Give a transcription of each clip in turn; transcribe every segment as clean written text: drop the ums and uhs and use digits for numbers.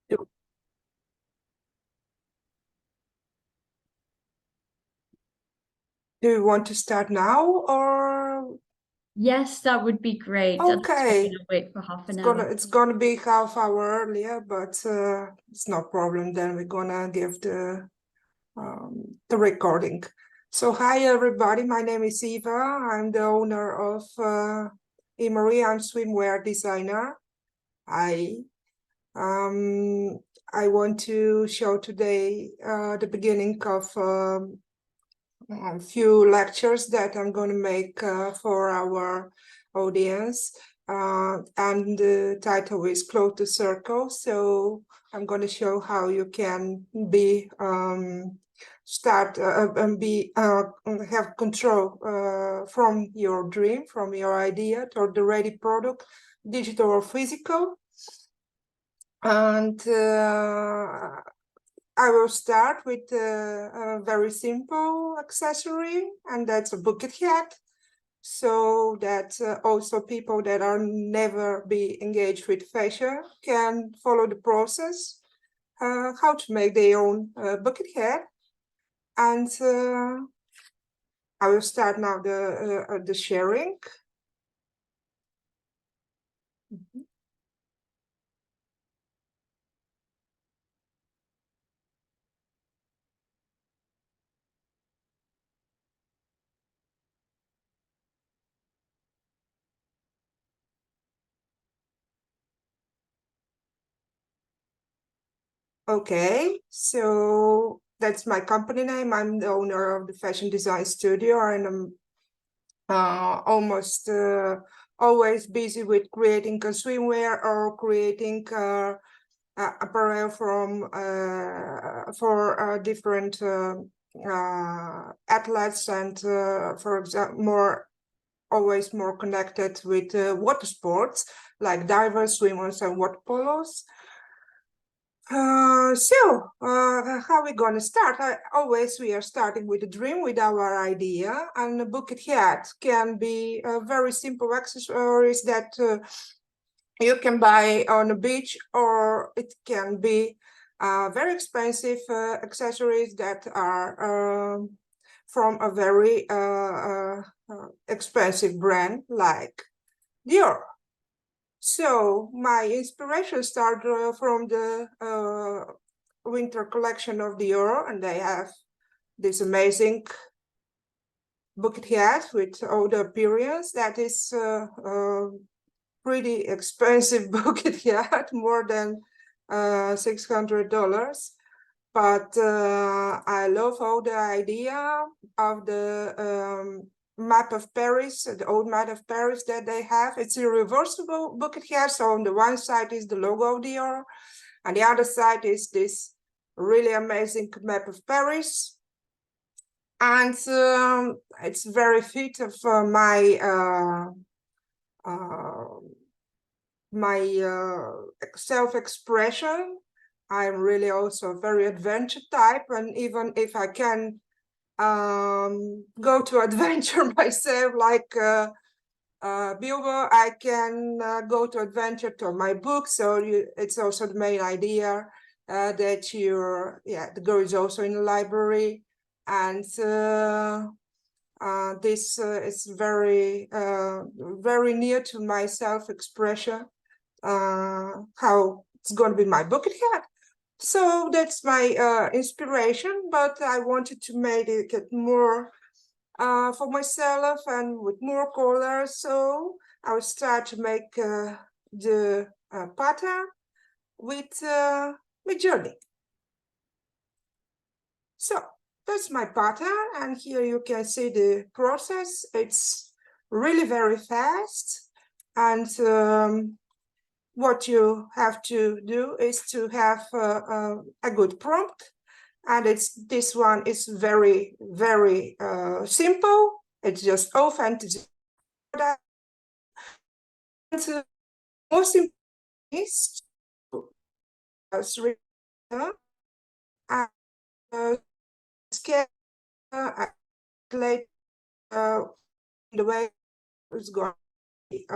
Do do you want to start now or Yes, that would be great. Otherwise we're okay? gonna wait for half It's an gonna hour. it's gonna be half hour earlier, but it's no problem. Then we're gonna give the recording. So hi everybody, my name is Eva. I'm the owner of Emery. I'm swimwear designer. I um I want to show today the beginning of a few lectures that I'm going to make for our audience. And the title is Close the Circle. So I'm going to show how you can be start and be have control from your dream, from your idea toward the ready product, digital or physical. And I will start with a very simple accessory, and that's a bucket hat. So that also people that are never be engaged with fashion can follow the process, how to make their own bucket hat. And I will start now the sharing. Okay, so that's my company name. I'm the owner of the fashion design studio, and I'm almost always busy with creating a swimwear or creating apparel from for different athletes, and for example always more connected with water sports like divers, swimmers, and water polos. How we gonna start? We are starting with a dream, with our idea, and a bucket hat can be very simple accessories that you can buy on a beach, or it can be very expensive accessories that are from a very expensive brand like Dior. So my inspiration started from the winter collection of Dior, and they have this amazing bucket hat with all the appearance that is pretty expensive bucket hat, more than $600. But I love all the idea of the map of Paris, the old map of Paris that they have. It's a reversible bucket hat. So on the one side is the logo of Dior, and the other side is this really amazing map of Paris. And it's very fit of my self-expression. I'm really also a very adventure type, and even if I can go to adventure myself, like Bilbo, I can go to adventure to my book. So it's also the main idea that the girl is also in the library, and this is very very near to my self-expression, how it's going to be my bucket hat. So that's my inspiration, but I wanted to make it more for myself and with more colors. So I will start to make the pattern with Midjourney. So that's my pattern, and here you can see the process. It's really very fast, and what you have to do is to have a good prompt, and this one is very very simple. It's just authentic. And most important is and scale calculate the way it's going to be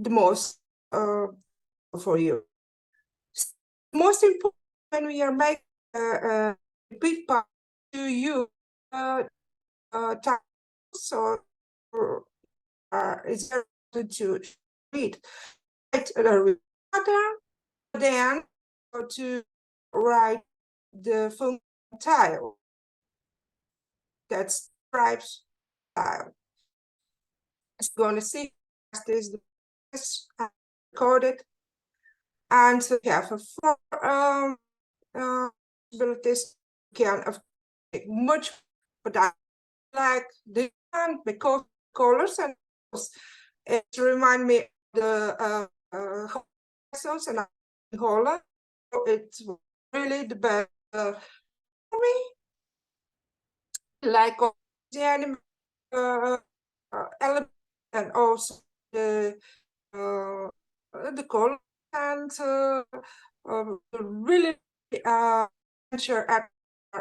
the most for you. most important when we are making a repeat part to use time, so it's very good to read the pattern, then to write the function tile that describes tile. It's going to see this coded, and so we have a four abilities can much, but I like the one because colors and it remind me of the vessels and Holland. So it's really the best for me. Like the animal element and also the color and really venture at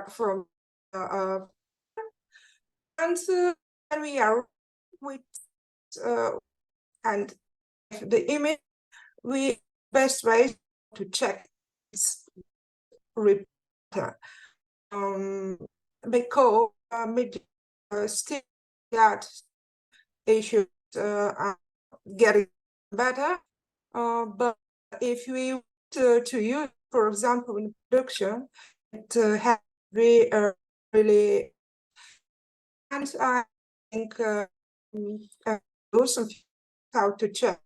from and we are with and the image we best way to check is because still that issues are getting better, but if we to use, for example, in production, it has to be really, and I think also how to check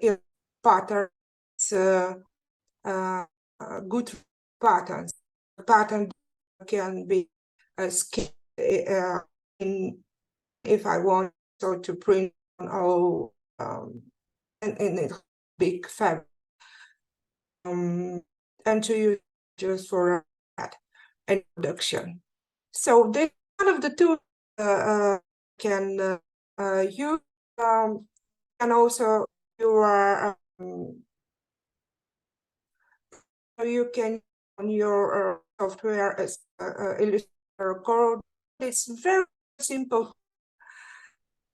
if patterns good patterns. Pattern can be a scale in if I want so to print on all in a big fabric and to use just for that and production. So this one of the two can use and also you can on your software as Illustrator code. It's very simple,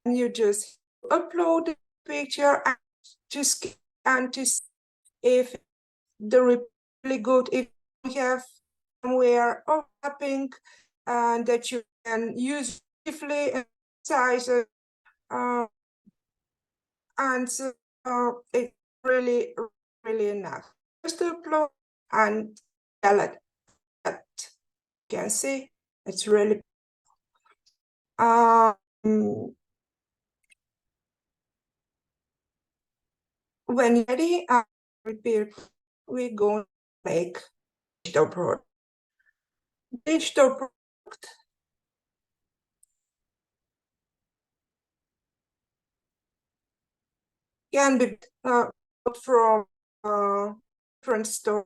and you just upload the picture and just to see if the really good if you have somewhere overlapping and that you can use briefly and size it and it's really enough just to upload and tell it that you can see it's really when ready repeat we're going to make digital product. Digital product can be from different stores.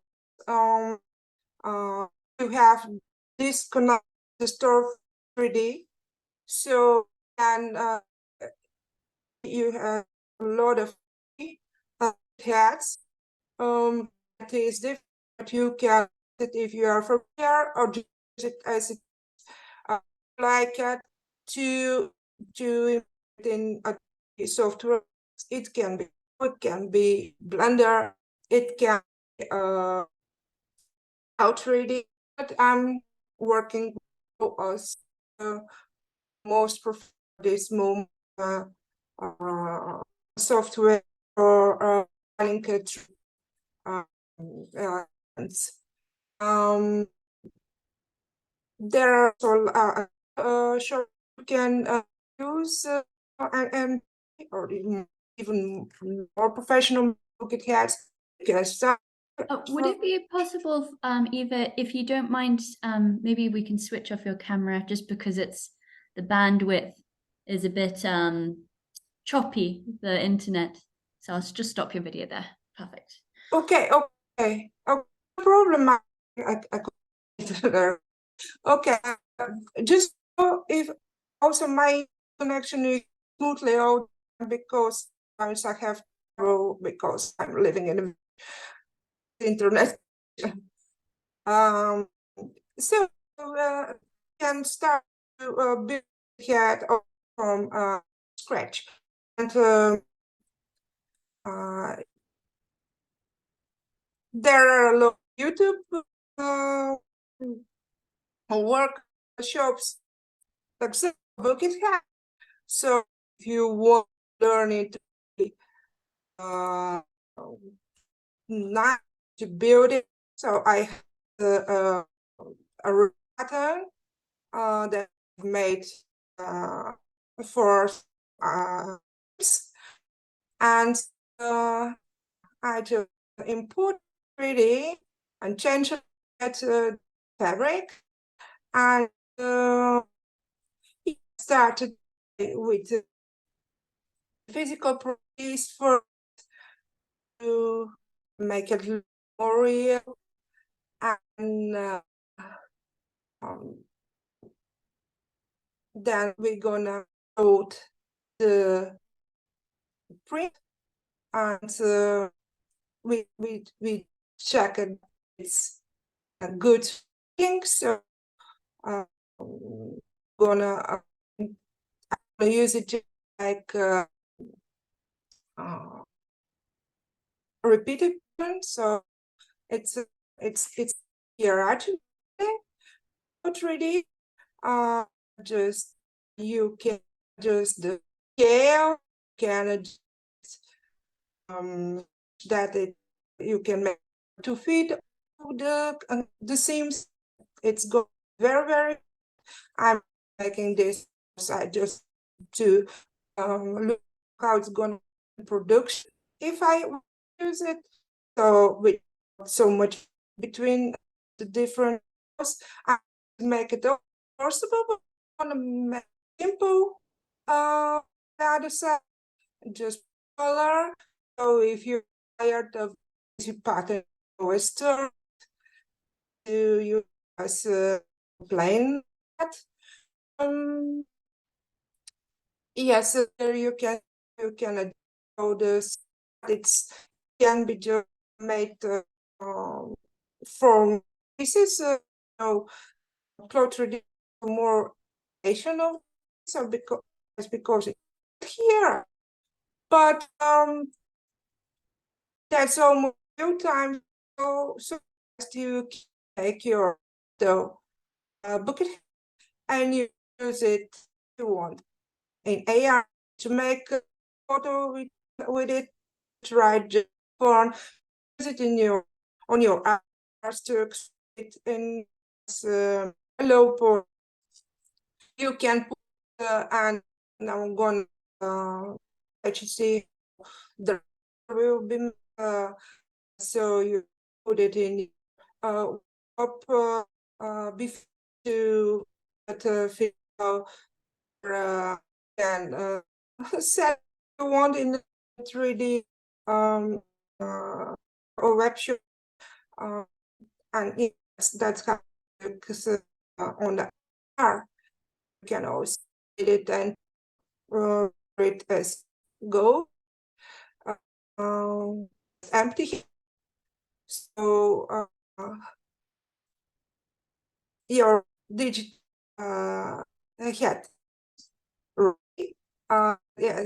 You have this connect the store 3D, so and you have a lot of hats. It is different. You can if you are from here or just it as it like to in a software. It can be Blender. It can be Outrigger. But I'm working as most prefer this moment software or linked there are also sure you can use and or even more professional look at hats. Would it be possible, Eva, if you don't mind, maybe we can switch off your camera just because the bandwidth is a bit choppy, the internet. So I'll just stop your video there. Perfect. Okay. No problem. Okay. Just if also my connection is smoothly out because sometimes I have trouble because I'm living in the internet. So can start to build head from scratch, and there are a lot YouTube workshops, like so bucket hat. So if you want to learn it, not to build it. So I have a pattern that I've made for and I just input 3D and change it to fabric, and started with physical properties for to make it more real, and then we're gonna load the print, and we check it, it's a good thing. So gonna use it like repeated, so it's here actually not really just you can just the scale can adjust, that it you can make 2 feet of the seams. It's going very I'm making this I just to look how it's going to production if I use it, so with so much between the different I make it possible, but I want to make simple other side just color. So if you're tired of this pattern, always turn to use as plain that. Yes, there you can adjust this. It's can be just made from pieces, cloth ready more of so because it's here, but that's almost few times so you take your bucket and you use it if you want in AR to make a photo with it. Try just for use it in your on your apps to it in low point. You can put and now I'm going HC the will be so you put it in up before to fit and set you want in 3D or web shop, and yes, that's how because on the car you can also edit and it as go empty. So your digital head yeah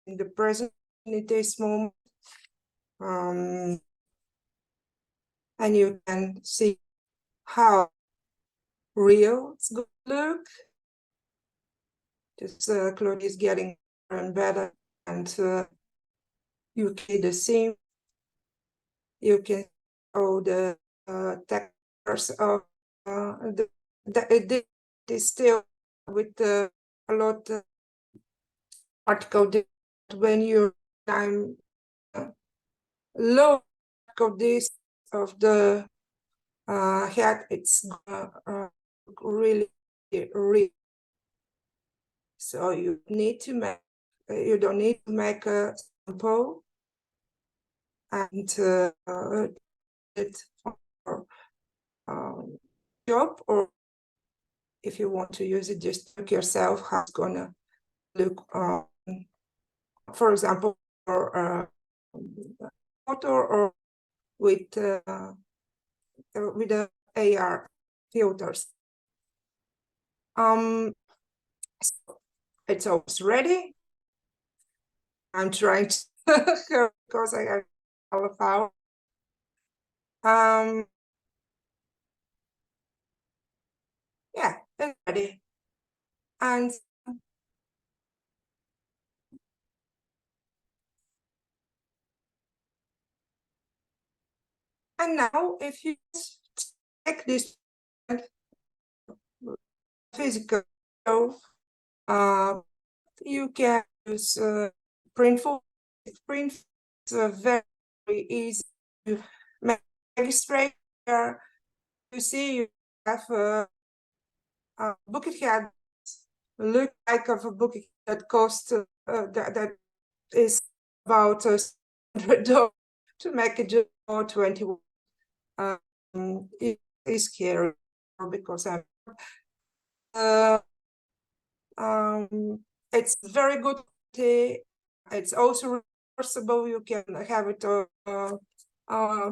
in the present in this moment, and you can see how real it's going to look. This cloth is getting better and better, and you can the seam. You can the textures of it is still with a lot of article when you time low of this of the head, it's really so you need to make you don't need to make a sample and it for job, or if you want to use it, just look yourself how it's gonna look. For example, for photo or with the AR filters. So it's almost ready. I'm trying to because I have all of our and ready. And now, if you take this physical, you can use Printful. Printful is very easy to make register. You see, you have a bucket hat, look like of a bucket that costs that is about $100 to make it just for 21. It is scary because I'm it's very good. It's also reversible. You can have it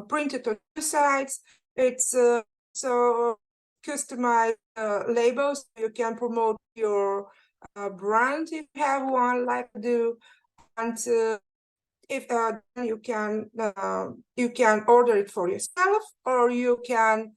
printed on two sides. It's so customized labels. You can promote your brand if you have one, like I do, and if you can order it for yourself, or you can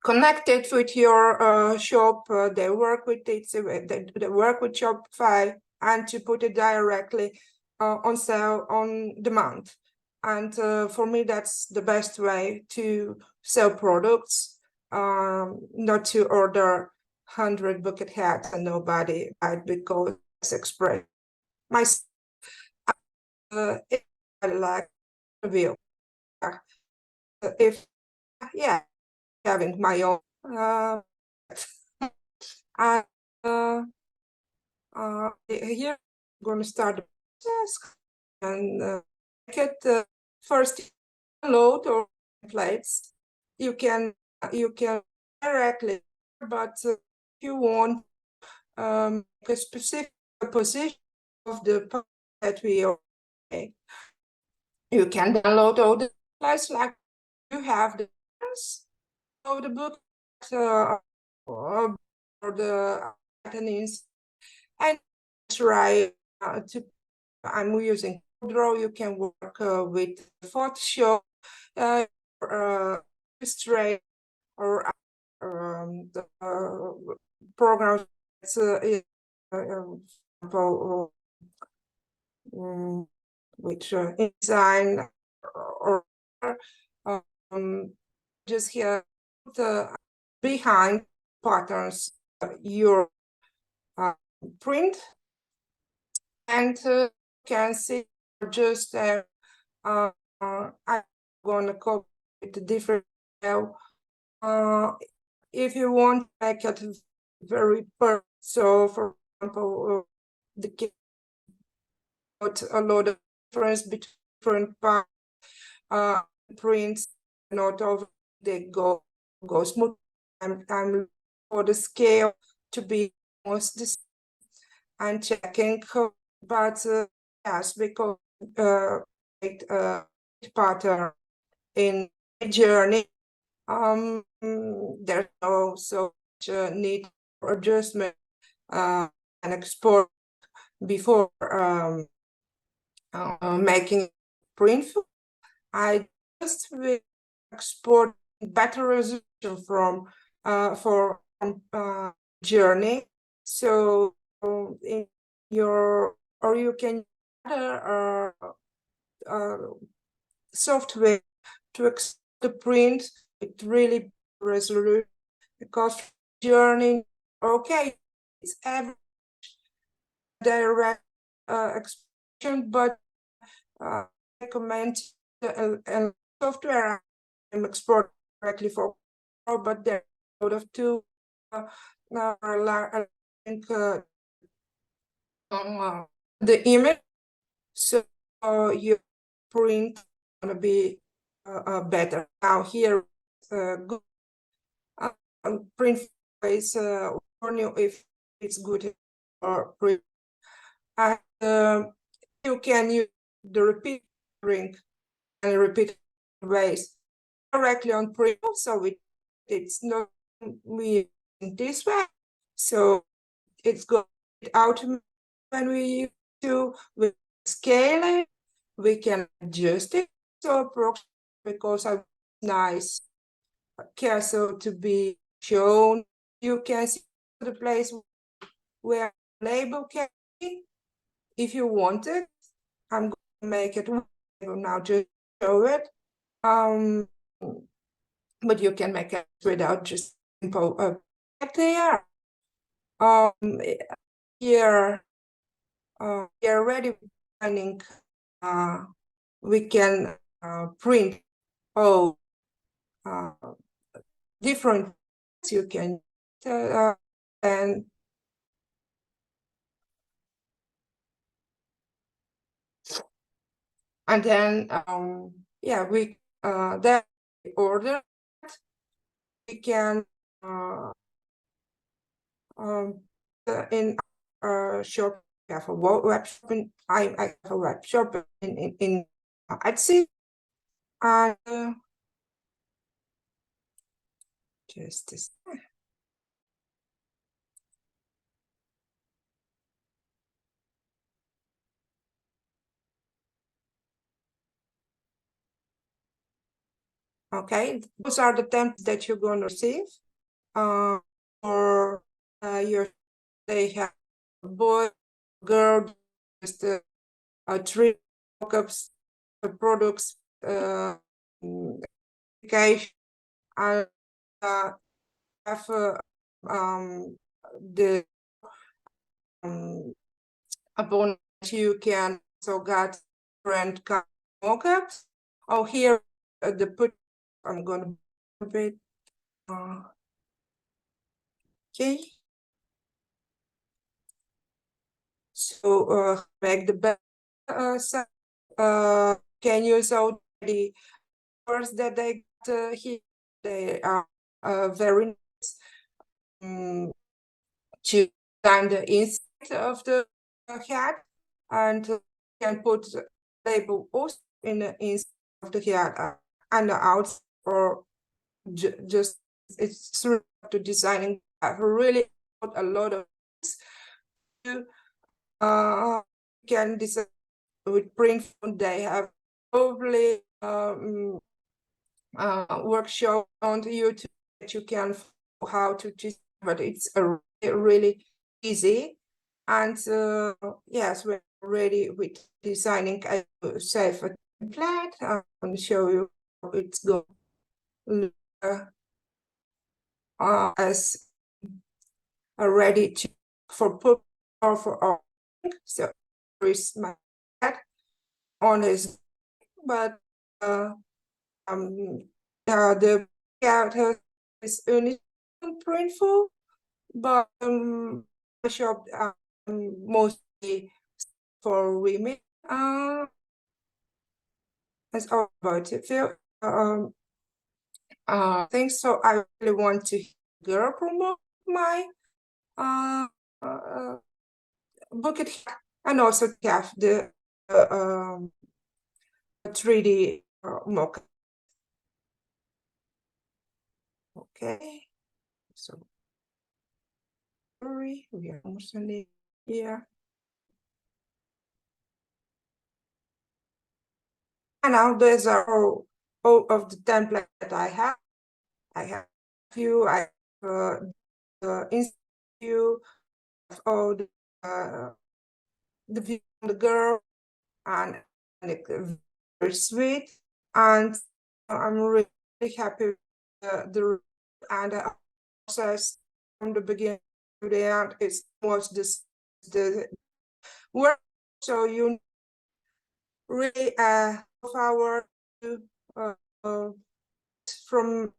connect it with your shop. They work with it. They work with Shopify, and to put it directly on sale on demand. And for me, that's the best way to sell products. Not to order 100 bucket hats and nobody buy because it's express. My if I like review, if having my own and here I'm going to start the process and get first download or templates. You can directly, but if you want a specific position of the that we are, you can download all the slides like you have the of the book or the attendees, and try to. I'm using Draw. You can work with Photoshop, Illustrator, or the programs. Which design or just here the behind patterns your print, and you can see just I'm gonna copy the different if you want to make it very perfect. So for example, the got a lot of difference between different parts prints, not all they go smooth. I'm for the scale to be almost the same and checking, but yes, because pattern in Midjourney, there's no so much need for adjustment and export before making printful. I just will export better resolution from for Journey. So in your, or you can software to export the print with really resolution, because Journey, okay, it's average direct expression, but recommend the software I'm export directly for, but there are a lot of tools link the image, so your print gonna be better. Now here, good print is warn you if it's good or print, and you can use the repeat ring and repeat ways directly on print, so it's not we in this way, so it's going out when we do with scale it, we can adjust it so because I nice castle to be shown you can see the place where label can be. If you want it, I'm going to make it now just show it. But you can make it without just simple there. Here, we are already planning. We can print different. You can and then yeah, we that order we can in shop. I have a web shop I have a web shop in Etsy, and just this. Okay, those are the templates that you're going to receive. Or your they have a boy, girl, just three mockups, products, application, and have the upon you can also get different kind of mockups. Oh, here the put. I'm gonna put it. Okay. So make the back can use already words that they got here. They are very nice to design the inside of the head, and can put label also in the inside of the head and the outside, or just it's through to designing. I really put a lot of things to can design with print. They have probably workshop on YouTube that you can follow how to design, but it's really easy. And yes, we're ready with designing. I will save a template. I'm going to show you how it's going as ready to for put or for all. So there is my head on his, but the character is only printful, but I shop mostly for women. That's all about it. Things. So I really want to girl promote my bucket and also have the 3D mock. Okay, so sorry, we are almost here. And now these are all of the templates that I have. I have few. I have the view of all the view of the girl, and very sweet. And I'm really happy with the and the process from the beginning to the end. It was the work. So you really hour to from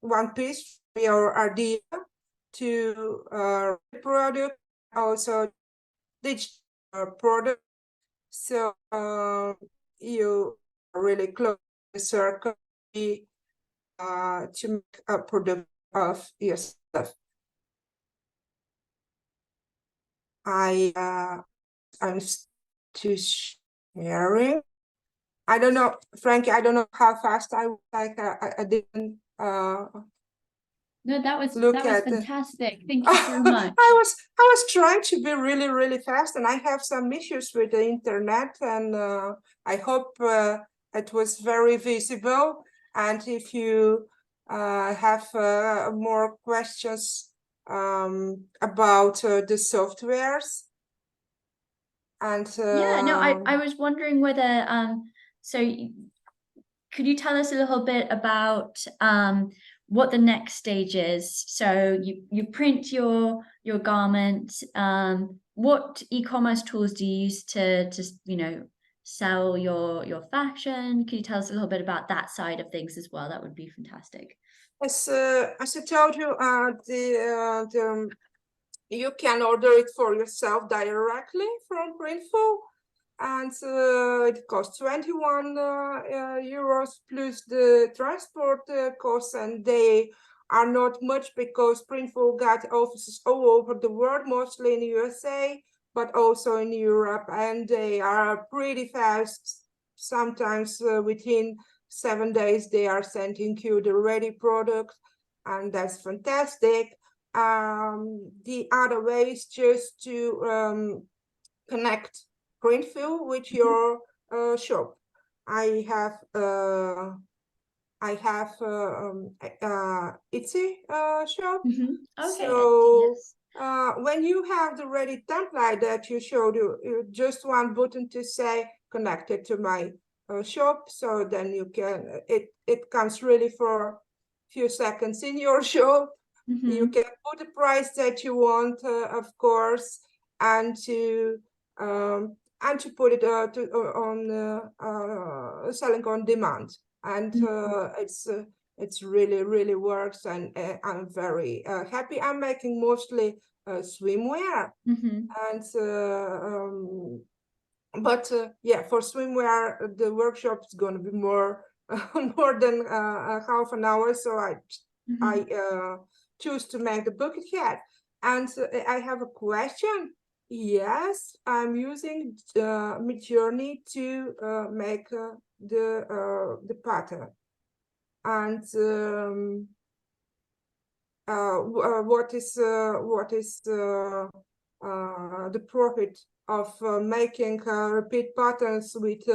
one piece your idea to product, also digital product. So you really close the circle to make a product of yourself. I'm to sharing. I don't know, Frankie. I don't know how fast I didn't. No, that was fantastic. Thank you so much. I was trying to be really fast, and I have some issues with the internet, and I hope it was very visible. And if you have more questions about the softwares. And yeah, no, I was wondering whether could you tell us a little bit about what the next stage is? So you print your garment. What e-commerce tools do you use to sell your fashion? Can you tell us a little bit about that side of things as well? That would be fantastic. as I told you, you can order it for yourself directly from Printful, and it costs 21 euros plus the transport costs, and they are not much because Printful got offices all over the world, mostly in the USA, but also in Europe, and they are pretty fast. Sometimes within 7 days they are sending you the ready product, and that's fantastic. The other way is just to connect Printful with your shop. I have Etsy shop. Okay, So yes. when you have the ready template that you showed, you just one button to say connected to my shop. So then you can it comes really for a few seconds in your shop. You can put the price that you want, of course, and to put it on selling on demand, and it's really works, and I'm very happy. I'm making mostly swimwear, and but yeah, for swimwear the workshop is going to be more more than half an hour, so I choose to make the bucket hat. And I have a question. Yes, I'm using Midjourney to make the pattern. And what is the profit of making repeat patterns with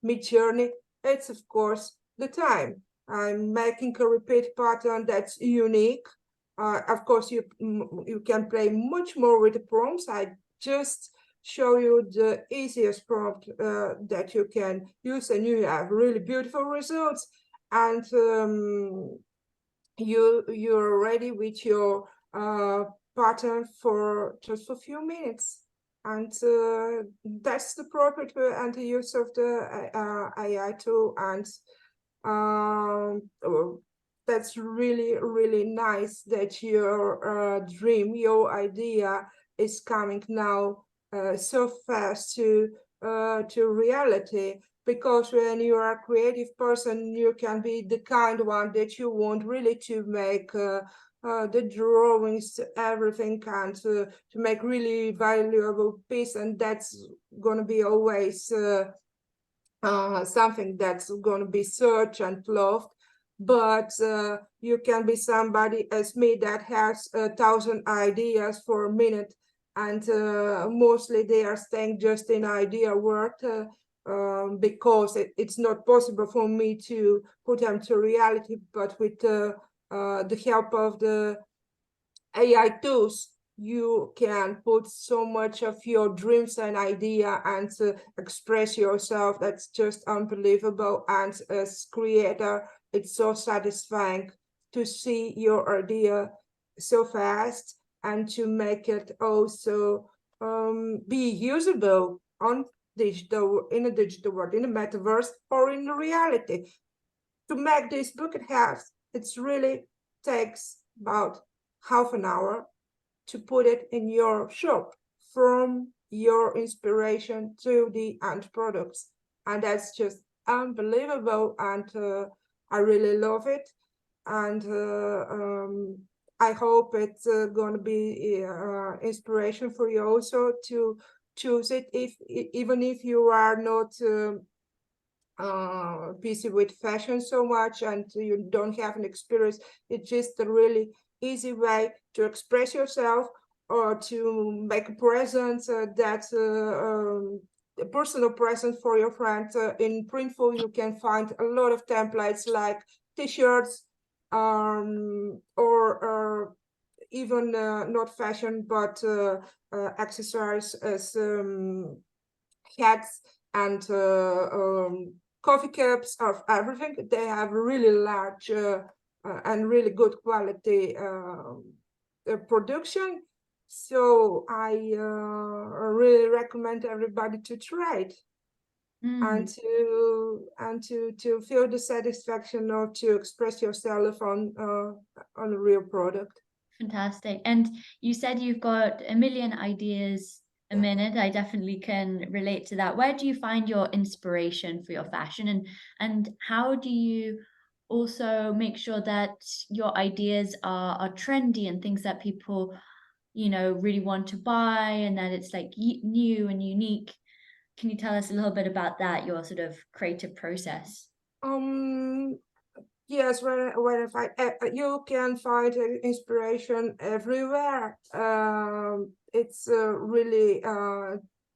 Midjourney? It's of course the time. I'm making a repeat pattern that's unique. Of course, you can play much more with the prompts. I just show you the easiest prompt that you can use, and you have really beautiful results. And you're ready with your pattern for just a few minutes. And that's the profit and the use of the AI tool. And that's really nice that your dream, your idea is coming now so fast to reality. Because when you are a creative person, you can be the kind one that you want really to make the drawings, everything, and to make really valuable piece, and that's gonna be always something that's gonna be searched and loved. But you can be somebody as me that has 1,000 ideas for a minute, and mostly they are staying just in idea work. Because it's not possible for me to put them to reality, but with the help of the AI tools, you can put so much of your dreams and idea and express yourself. That's just unbelievable. And as creator, it's so satisfying to see your idea so fast and to make it also be usable on digital, in a digital world, in the metaverse, or in the reality. To make this bucket hats, it's really takes about half an hour to put it in your shop, from your inspiration to the end products. And that's just unbelievable, and I really love it. And I hope it's going to be inspiration for you also to choose it, even if you are not busy with fashion so much and you don't have an experience. It's just a really easy way to express yourself, or to make a present that's a personal present for your friend. In Printful, you can find a lot of templates like t-shirts, or even not fashion, but accessories as hats and coffee cups, of everything. They have really large and really good quality production. So I really recommend everybody to try it. And to feel the satisfaction of to express yourself on a real product. Fantastic. And you said you've got a million ideas a minute. I definitely can relate to that. Where do you find your inspiration for your fashion, and how do you also make sure that your ideas are trendy and things that people, you know, really want to buy, and that it's like new and unique? Can you tell us a little bit about that, your sort of creative process? Yes, when you can find inspiration everywhere. It's really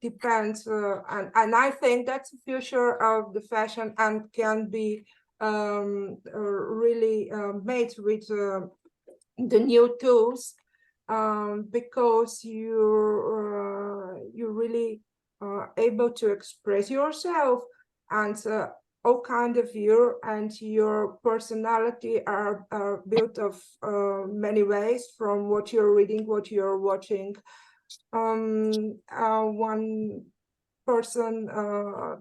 depends, and I think that's the future of the fashion, and can be really made with the new tools, because you really able to express yourself, and all kind of you and your personality are built of many ways, from what you're reading, what you're watching. One person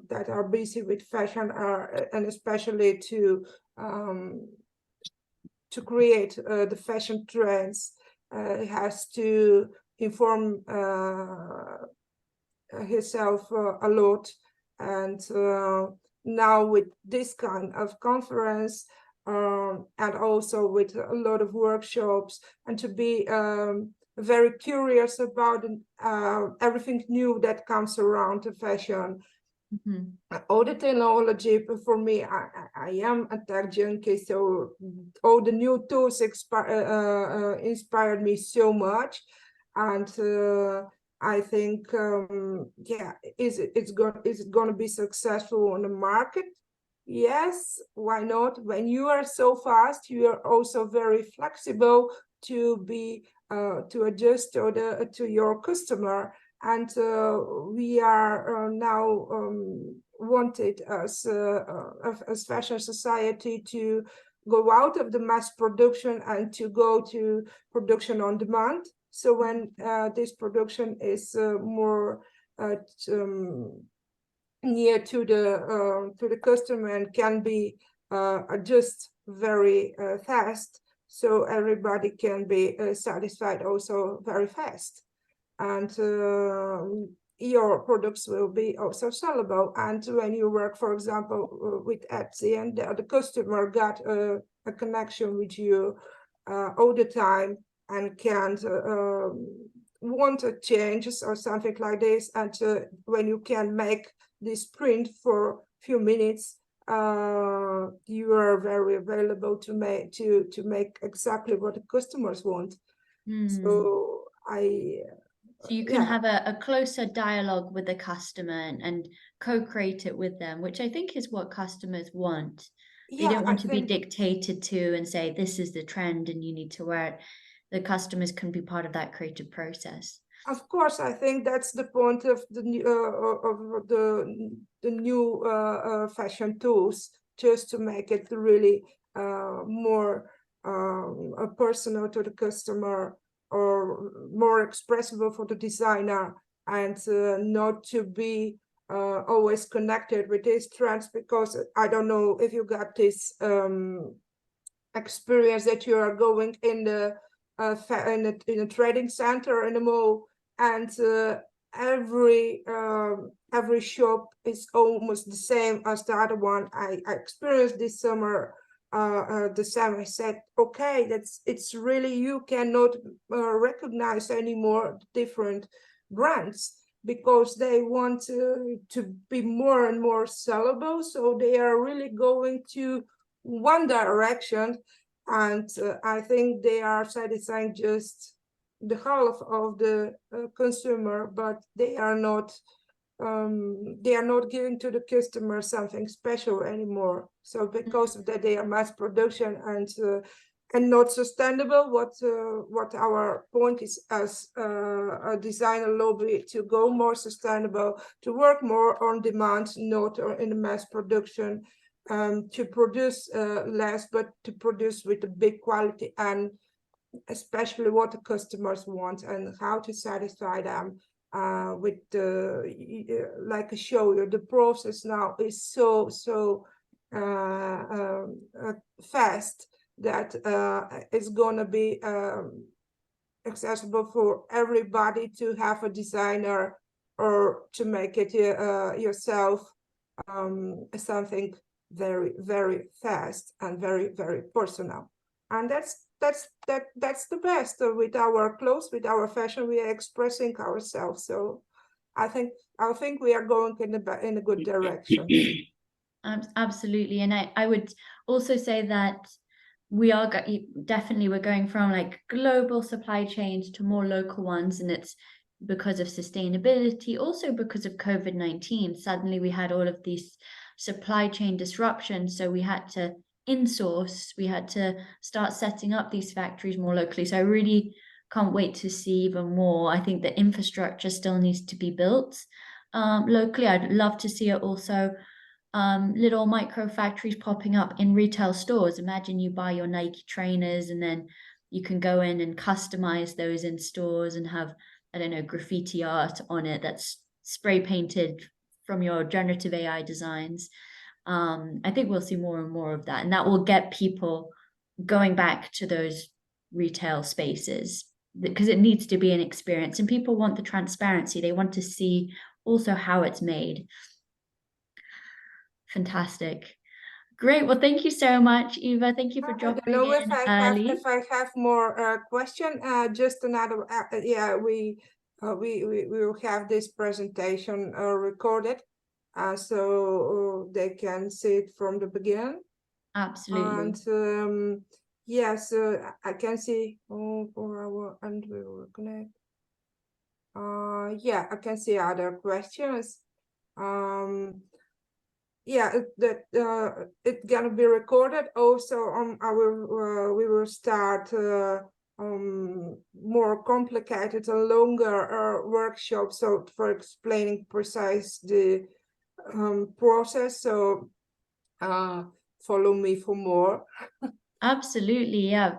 that are busy with fashion are, and especially to create the fashion trends, has to inform himself a lot. And now with this kind of conference, and also with a lot of workshops, and to be very curious about everything new that comes around the fashion. All the technology, for me, I am a tech junkie, so all the new tools inspired me so much. And I think, yeah, is it going to be successful on the market? Yes, why not? When you are so fast, you are also very flexible to be to adjust to your customer. And we are now wanted as fashion society to go out of the mass production and to go to production on demand. So when this production is more near to the customer and can be adjust very fast, so everybody can be satisfied also very fast, and your products will be also sellable. And when you work, for example, with Etsy, and the customer got a connection with you all the time, and can't want a changes or something like this, and when you can make this print for a few minutes, you are very available to make exactly what the customers want. So you can have a closer dialogue with the customer and co-create it with them, which I think is what customers want. They don't want to be dictated to and say, this is the trend and you need to wear it. The customers can be part of that creative process. Of course, I think that's the point of the new fashion tools, just to make it really more personal to the customer, or more expressible for the designer, and not to be always connected with these trends. Because I don't know if you got this experience that you are going in a trading center in a mall, and every shop is almost the same as the other one. I experienced this summer the same. I said, okay, it's really, you cannot recognize anymore different brands, because they want to be more and more sellable, so they are really going to one direction. And I think they are satisfying just the half of the consumer, but they are not giving to the customer something special anymore. So because of that, they are mass production and not sustainable. What our point is as a designer lobby to go more sustainable, to work more on demand, not in the mass production, to produce less, but to produce with a big quality, and especially what the customers want and how to satisfy them. With the like I show you, the process now is so fast that it's gonna be accessible for everybody to have a designer or to make it yourself, something very fast and very personal. And that's the best. With our clothes, with our fashion, we are expressing ourselves. So I think we are going in a good direction. Absolutely. And I would also say that we are definitely, we're going from like global supply chains to more local ones, and it's because of sustainability, also because of COVID-19. Suddenly we had all of these supply chain disruptions, so we had to insource, we had to start setting up these factories more locally. So I really can't wait to see even more. I think the infrastructure still needs to be built locally. I'd love to see it also little micro factories popping up in retail stores. Imagine you buy your Nike trainers and then you can go in and customize those in stores and have, I don't know, graffiti art on it that's spray painted from your generative AI designs. I think we'll see more and more of that, and that will get people going back to those retail spaces because it needs to be an experience, and people want the transparency. They want to see also how it's made. Fantastic. Great. Well, thank you so much, Eva. Thank you for dropping in early. If I have more question, just another. Yeah, we will have this presentation recorded, so they can see it from the beginning. Absolutely. And yes, I can see. Oh, 4 hours, and we will connect. Yeah, I can see other questions. Yeah, it's gonna be recorded also. We will start more complicated and longer workshops, so for explaining precise the process. So follow me for more. Absolutely, yeah.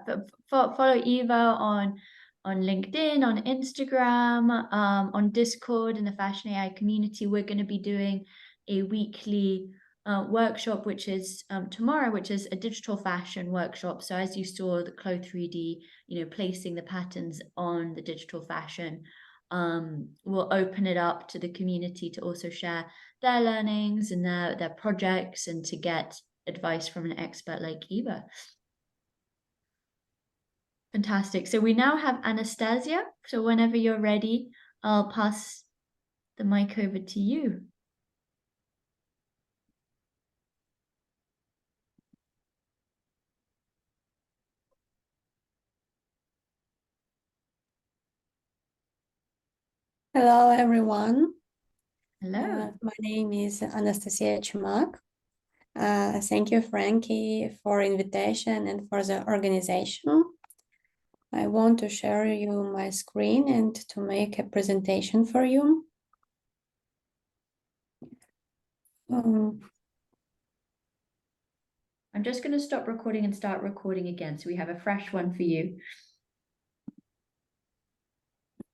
Follow Eva on LinkedIn, on Instagram, on Discord in the Fashion AI community. We're going to be doing a weekly workshop, which is tomorrow, which is a digital fashion workshop. So as you saw, the Clo 3D, placing the patterns on the digital fashion, we'll open it up to the community to also share their learnings and their projects, and to get advice from an expert like Eva. Fantastic. So we now have Anastasia. So whenever you're ready, I'll pass the mic over to you. Hello, everyone. Hello. My name is Anastasia Chumak. Thank you, Frankie, for invitation and for the organization. I want to share you my screen and to make a presentation for you. I'm just going to stop recording and start recording again, so we have a fresh one for you.